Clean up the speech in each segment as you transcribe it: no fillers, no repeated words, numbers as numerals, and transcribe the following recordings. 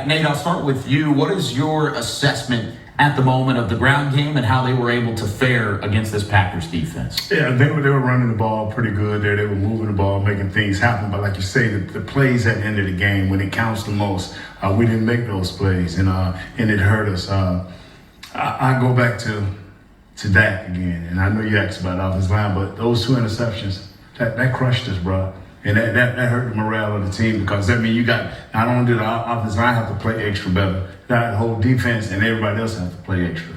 Nate, I'll start with you. What is your assessment at the moment of the ground game and how they were able to fare against this Packers defense? Yeah, they were running the ball pretty good there. They were moving the ball, making things happen. But like you say, the plays at the end of the game, when it counts the most, we didn't make those plays, and it hurt us. I go back to Dak again, and I know you asked about offensive line, but those two interceptions, that crushed us, bro. And that hurt the morale of the team, because that means you got, not only did the offensive line have to play extra better, that whole defense and everybody else have to play extra.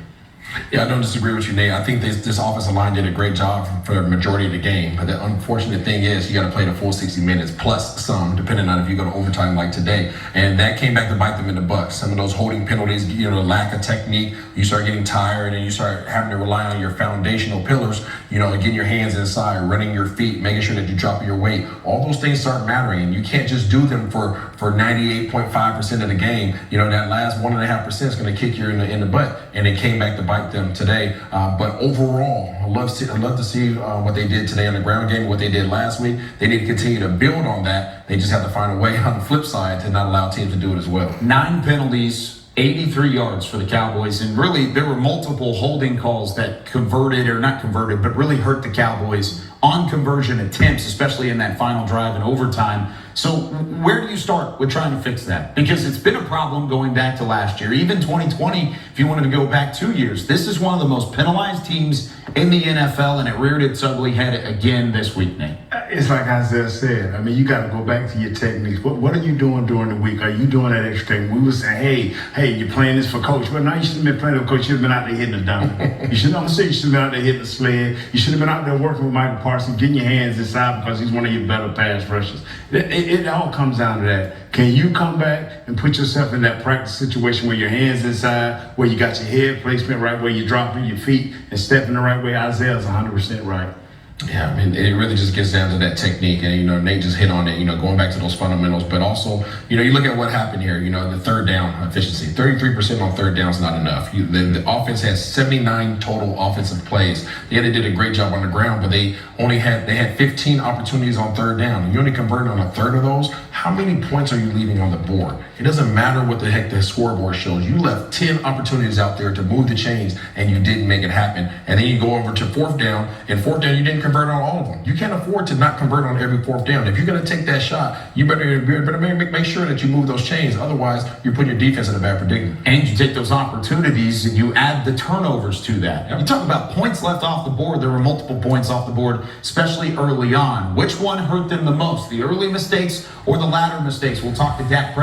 Yeah, I don't disagree with you, Nate. I think this offensive line did a great job for the majority of the game. But the unfortunate thing is you got to play the full 60 minutes plus some, depending on if you go to overtime like today. And that came back to bite them in the butt. Some of those holding penalties, lack of technique, you start getting tired and you start having to rely on your foundational pillars, getting your hands inside, running your feet, making sure that you drop your weight. All those things start mattering, and you can't just do them for 98.5% of the game. That last 1.5% is going to kick you in the butt, and it came back to bite them today. But overall, I love to see what they did today on the ground game, what they did last week. They need to continue to build on that. They just have to find a way on the flip side to not allow teams to do it as well. 9 penalties, 83 yards for the Cowboys, and really there were multiple holding calls that converted, or not converted, but really hurt the Cowboys on conversion attempts, especially in that final drive in overtime. So where do you start with trying to fix that? Because it's been a problem going back to last year, even 2020, if you wanted to go back 2 years. This is one of the most penalized teams in the NFL, and it reared its ugly head again this week, Nate. It's like Isaiah said. I mean, you got to go back to your techniques. What are you doing during the week? Are you doing that extra thing? We would say, hey, you're playing this for coach. Well, no, you shouldn't have been playing for coach. You should have been out there hitting the dome. You should have been out there hitting the sled. You should have been out there working with Michael Parsons, getting your hands inside, because he's one of your better pass rushers. It all comes down to that. Can you come back and put yourself in that practice situation where your hands inside, where you got your head placement right, where you're dropping your feet and stepping the right way? Isaiah's 100% right. Yeah, I mean, it really just gets down to that technique, and Nate just hit on it. Going back to those fundamentals, but also, you look at what happened here. The third down efficiency, 33% on third down is not enough. The offense has 79 total offensive plays. Yeah, they did a great job on the ground, but they had 15 opportunities on third down, and you only converted on a third of those. How many points are you leaving on the board? It doesn't matter what the heck the scoreboard shows. You left 10 opportunities out there to move the chains, and you didn't make it happen. And then you go over to fourth down, and fourth down you didn't convert on all of them. You can't afford to not convert on every fourth down. If you're going to take that shot, you better make sure that you move those chains. Otherwise, you're putting your defense in a bad predicament. And you take those opportunities and you add the turnovers to that. Yep. You talk about points left off the board. There were multiple points off the board, especially early on. Which one hurt them the most, the early mistakes or the latter mistakes? We'll talk to Dak